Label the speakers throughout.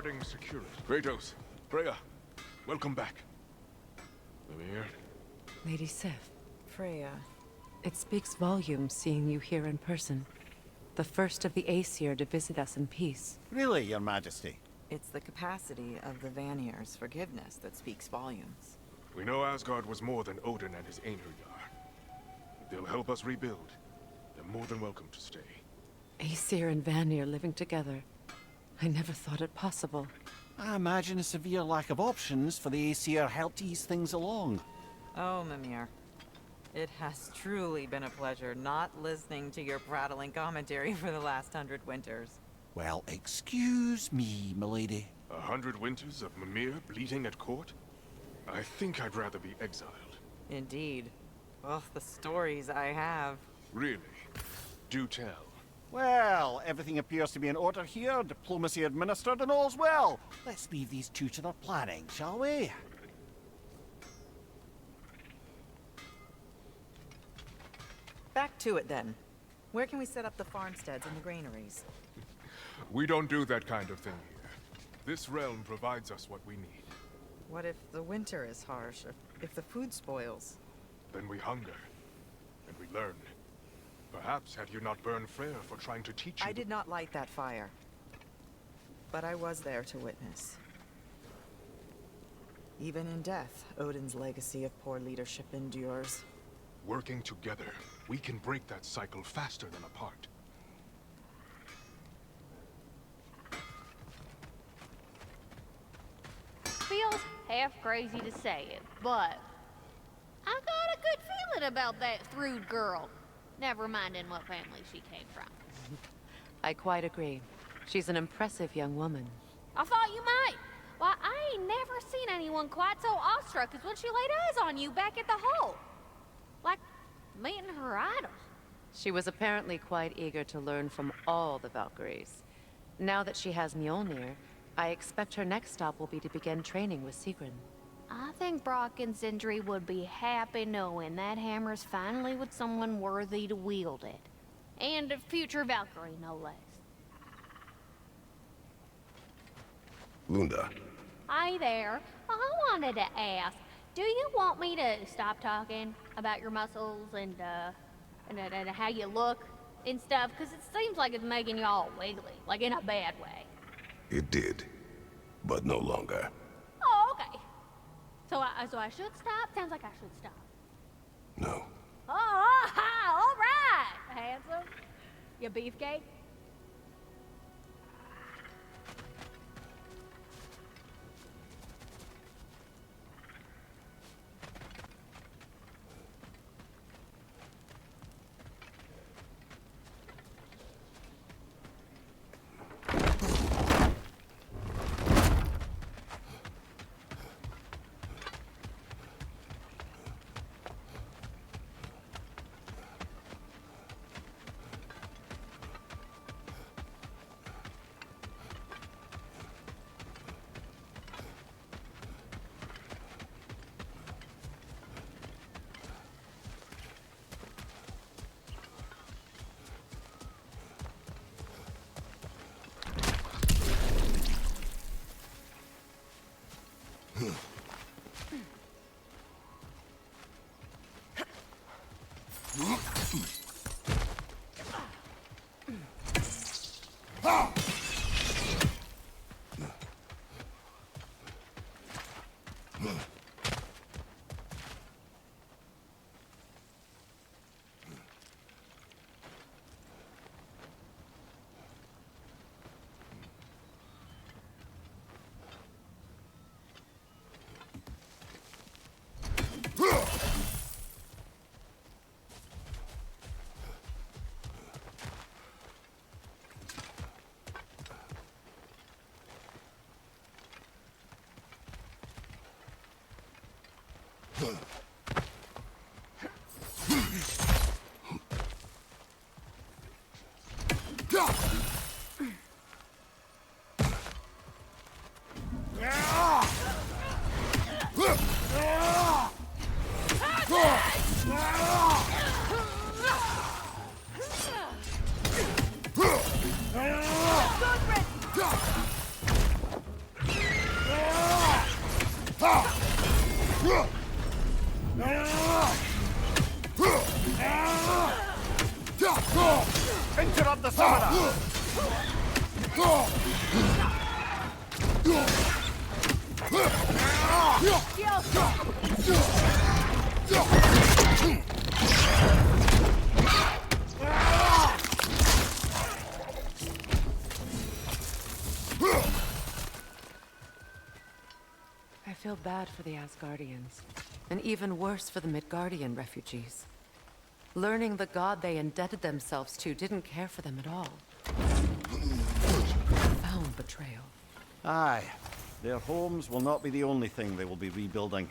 Speaker 1: Regarding security. Kratos, Freya, welcome back. Mimir.
Speaker 2: Lady Sif,
Speaker 3: Freya.
Speaker 2: it speaks volumes seeing you here in person. The first of the Aesir to visit us in peace.
Speaker 4: Really, Your Majesty?
Speaker 3: It's the capacity of the Vanir's forgiveness that speaks volumes.
Speaker 1: We know Asgard was more than Odin and his Einherjar. If they'll help us rebuild, they're more than welcome to stay.
Speaker 2: Aesir and Vanir living together. I never thought it possible.
Speaker 4: I imagine a severe lack of options for the Aesir helped ease things along.
Speaker 3: Oh, Mimir. It has truly been a pleasure not listening to your prattling commentary for the last 100 winters.
Speaker 4: Well, excuse me, milady.
Speaker 1: 100 winters of Mimir bleating at court? I think I'd rather be exiled.
Speaker 3: Indeed. Oh, the stories I have.
Speaker 1: Really? Do tell.
Speaker 4: Well, everything appears to be in order here, diplomacy administered, and all's well. Let's leave these two to their planning, shall we?
Speaker 3: Back to it then. Where can we set up the farmsteads and the granaries?
Speaker 1: We don't do that kind of thing here. This realm provides us what we need.
Speaker 3: What if the winter is harsh? If the food spoils?
Speaker 1: Then we hunger, and we learn. Perhaps had you not burned Freyr for trying to teach you...
Speaker 3: I did not light that fire. But I was there to witness. Even in death, Odin's legacy of poor leadership endures.
Speaker 1: Working together, we can break that cycle faster than apart.
Speaker 5: Feels half crazy to say it, but I got a good feeling about that Thrud girl. Never minding what family she came from.
Speaker 2: I quite agree. She's an impressive young woman.
Speaker 5: I thought you might. Why, I ain't never seen anyone quite so awestruck as when she laid eyes on you back at the hole. Like meeting her idol.
Speaker 2: She was apparently quite eager to learn from all the Valkyries. Now that she has Mjolnir, I expect her next stop will be to begin training with Sigrun.
Speaker 5: I think Brock and Sindri would be happy knowing that hammer's finally with someone worthy to wield it. And a future Valkyrie, no less.
Speaker 6: Lunda.
Speaker 5: Hi there. I wanted to ask, do you want me to stop talking about your muscles and how you look and stuff? Because it seems like it's making you all wiggly, like in a bad way.
Speaker 6: It did, but no longer.
Speaker 5: Oh, okay. So I should stop? Sounds like I should stop.
Speaker 6: No.
Speaker 5: Oh, all right, handsome. You beefcake?
Speaker 4: Interrupt the summoner!
Speaker 2: I feel bad for the Asgardians, and even worse for the Midgardian refugees. Learning the god they indebted themselves to didn't care for them at all. Profound betrayal.
Speaker 4: Aye. Their homes will not be the only thing they will be rebuilding.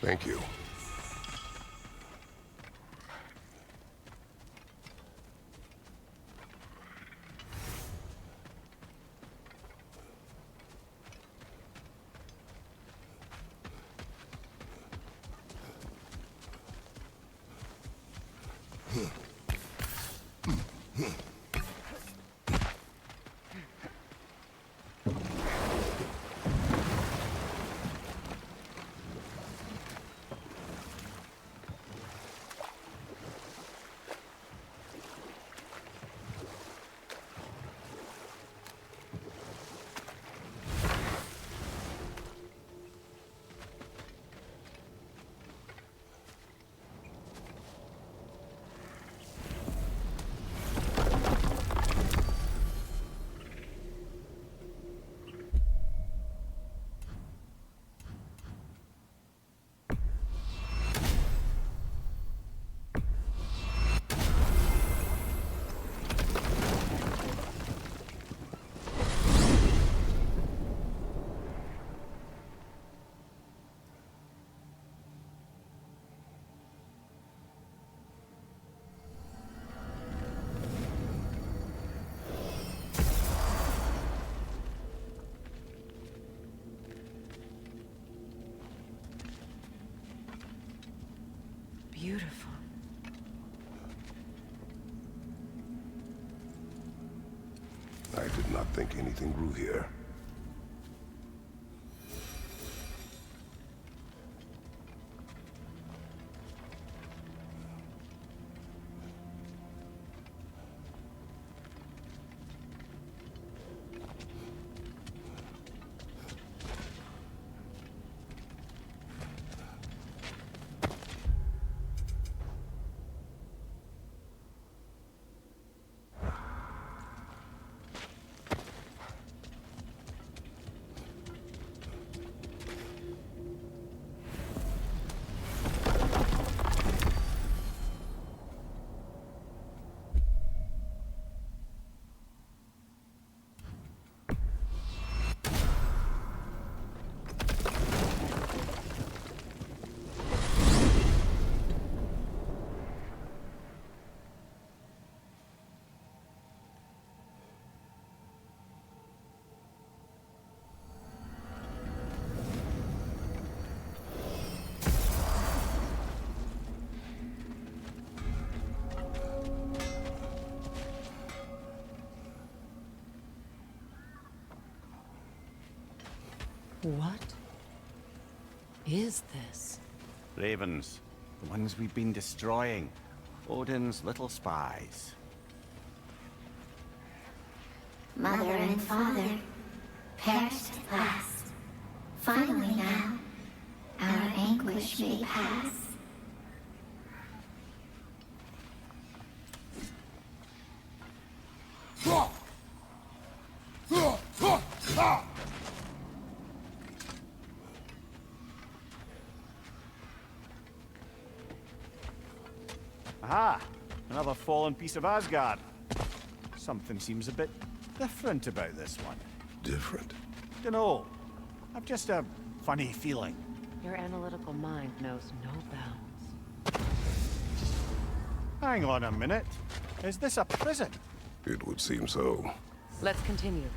Speaker 6: Thank you.
Speaker 2: Beautiful.
Speaker 6: I did not think anything grew here.
Speaker 2: What is this?
Speaker 4: Ravens. The ones we've been destroying. Odin's little spies.
Speaker 7: Mother and father perished at last. Finally now, our anguish may pass.
Speaker 4: Aha! Another fallen piece of Asgard. Something seems a bit different about this one.
Speaker 6: Different.
Speaker 4: Dunno. I've just a funny feeling.
Speaker 2: Your analytical mind knows no bounds.
Speaker 4: Hang on a minute. Is this a prison?
Speaker 6: It would seem so.
Speaker 2: Let's continue.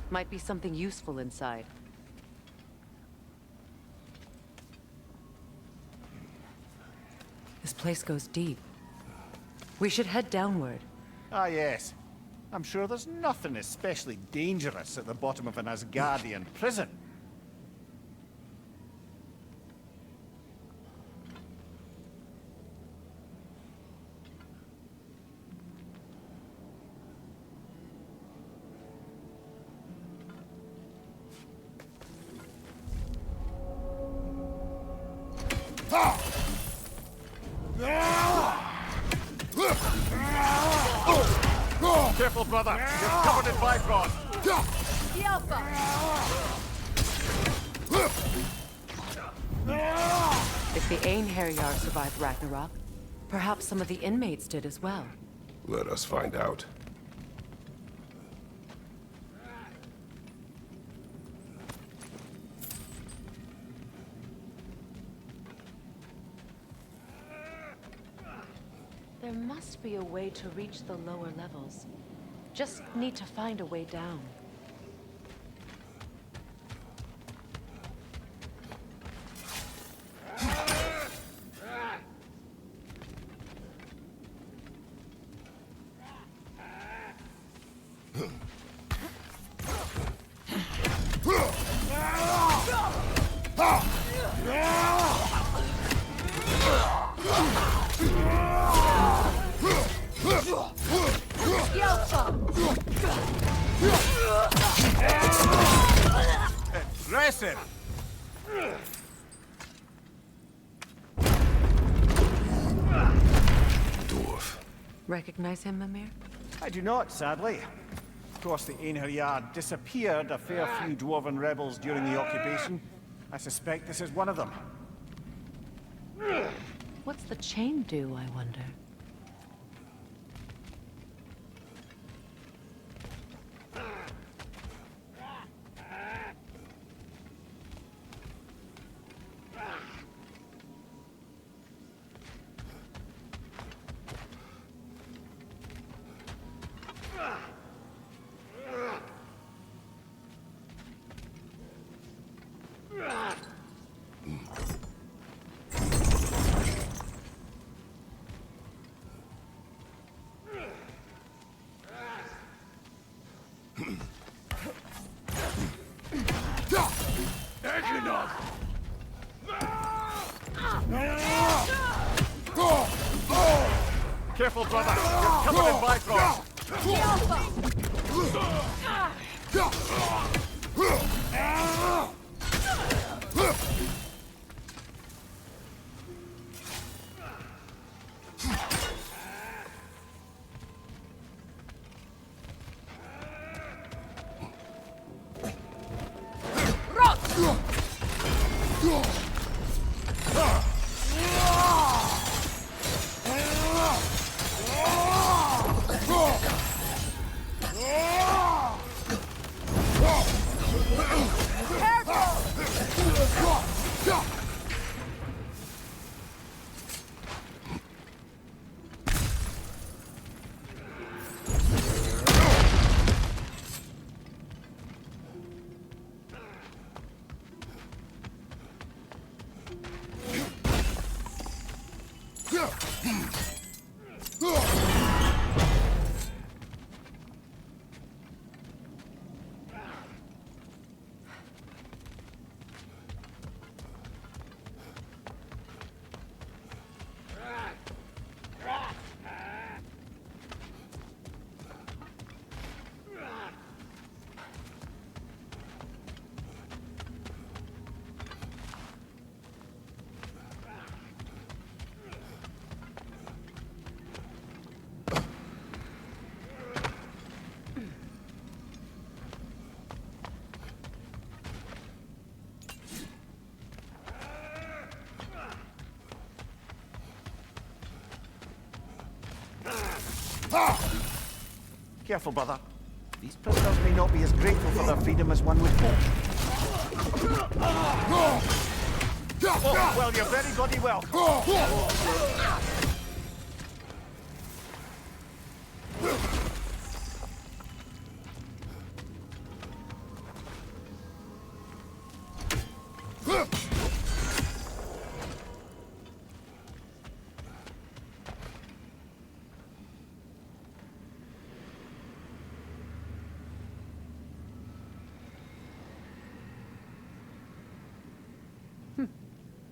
Speaker 2: Might be something useful inside. This place goes deep. We should head downward.
Speaker 4: Ah, yes. I'm sure there's nothing especially dangerous at the bottom of an Asgardian prison. Careful, brother. You're covered in Bifrost.
Speaker 2: If the Einherjar survived Ragnarok, perhaps some of the inmates did as well.
Speaker 6: Let us find out.
Speaker 2: There must be a way to reach the lower levels. Just need to find a way down.
Speaker 4: Impressive!
Speaker 6: Dwarf.
Speaker 2: Recognize him, Mimir?
Speaker 4: I do not, sadly. Of course, the Einherjar disappeared a fair few dwarven rebels during the occupation. I suspect this is one of them.
Speaker 2: What's the chain do, I wonder?
Speaker 4: Careful, brother. You're covered in Bifrost. Careful, brother. These prisoners may not be as grateful for their freedom as one would hope. Oh, well, you're very bloody welcome.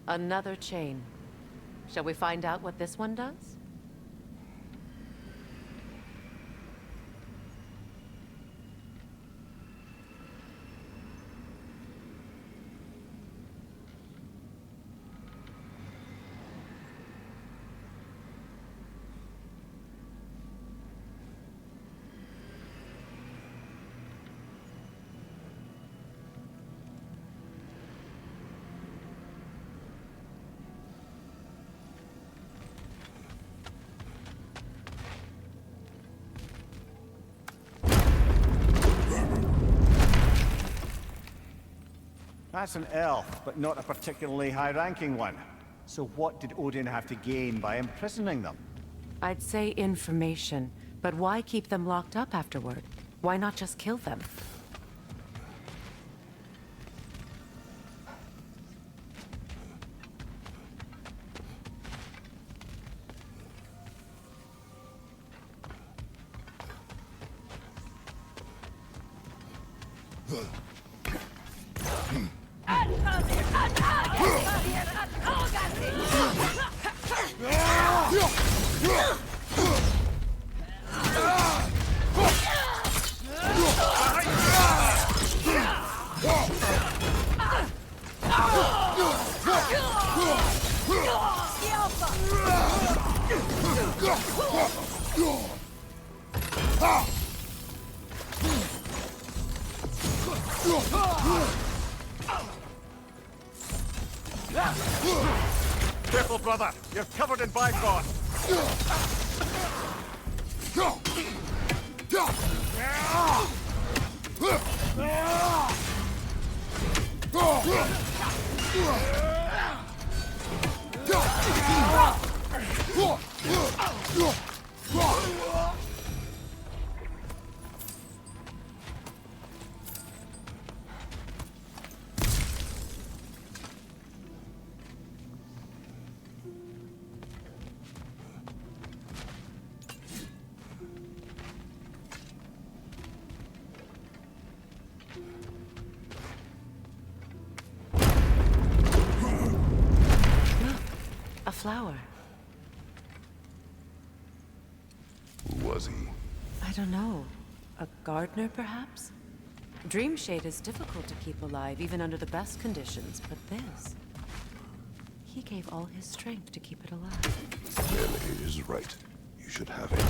Speaker 2: Another chain. Shall we find out what this one does?
Speaker 4: That's an elf, but not a particularly high-ranking one. So what did Odin have to gain by imprisoning them?
Speaker 2: I'd say information, but why keep them locked up afterward? Why not just kill them?
Speaker 4: Careful, brother! You're covered in bifrost!
Speaker 2: A flower.
Speaker 6: Who was he?
Speaker 2: I don't know. A gardener, perhaps? Dreamshade is difficult to keep alive, even under the best conditions, but this... He gave all his strength to keep it alive.
Speaker 6: Then it is right. You should have it.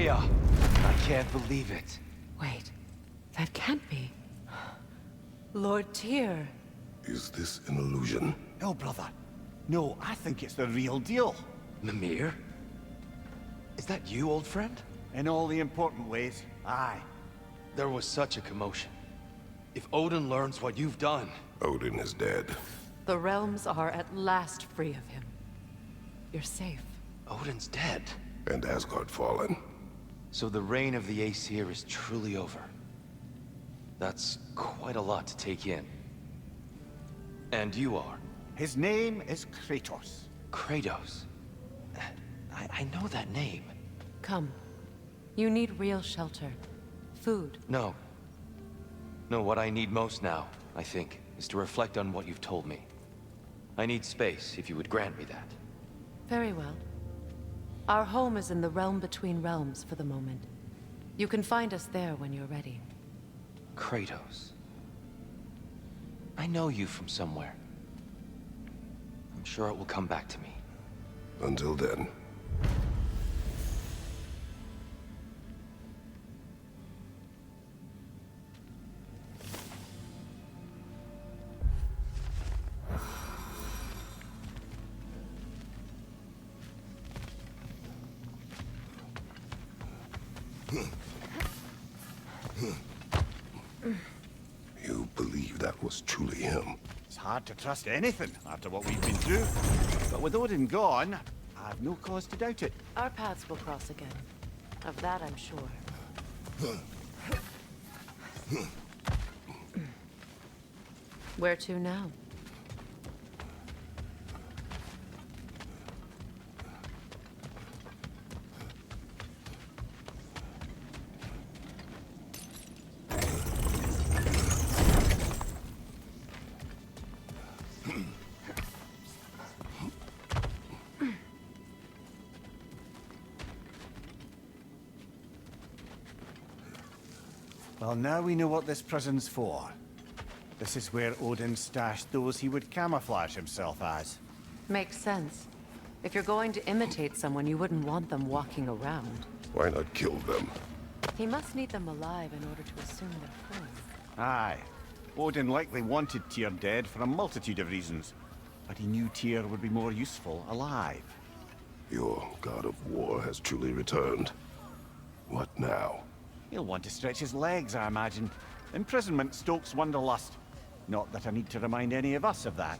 Speaker 8: Freya! I can't believe it.
Speaker 2: Wait, that can't be. Lord Tyr.
Speaker 6: Is this an illusion?
Speaker 4: No, brother. No, I think it's the real deal.
Speaker 8: Mimir? Is that you, old friend?
Speaker 4: In all the important ways, aye.
Speaker 8: There was such a commotion. If Odin learns what you've done...
Speaker 6: Odin is dead.
Speaker 2: The realms are at last free of him. You're safe.
Speaker 8: Odin's dead.
Speaker 6: And Asgard fallen.
Speaker 8: So the reign of the Aesir is truly over. That's quite a lot to take in. And you are?
Speaker 4: His name is Kratos.
Speaker 8: Kratos. I know that name.
Speaker 2: Come. You need real shelter. Food.
Speaker 8: No. No, what I need most now, I think, is to reflect on what you've told me. I need space, if you would grant me that.
Speaker 2: Very well. Our home is in the realm between realms for the moment. You can find us there when you're ready.
Speaker 8: Kratos. I know you from somewhere. I'm sure it will come back to me.
Speaker 6: Until then. You believe that was truly him?
Speaker 4: It's hard to trust anything after what we've been through. But with Odin gone, I've no cause to doubt it.
Speaker 2: Our paths will cross again. Of that I'm sure. Where to now?
Speaker 4: Well, now we know what this prison's for. This is where Odin stashed those he would camouflage himself as.
Speaker 2: Makes sense. If you're going to imitate someone, you wouldn't want them walking around.
Speaker 6: Why not kill them?
Speaker 2: He must need them alive in order to assume their form.
Speaker 4: Aye. Odin likely wanted Tyr dead for a multitude of reasons, but he knew Tyr would be more useful alive.
Speaker 6: Your god of war has truly returned. What now?
Speaker 4: He'll want to stretch his legs, I imagine. Imprisonment stokes wanderlust. Not that I need to remind any of us of that.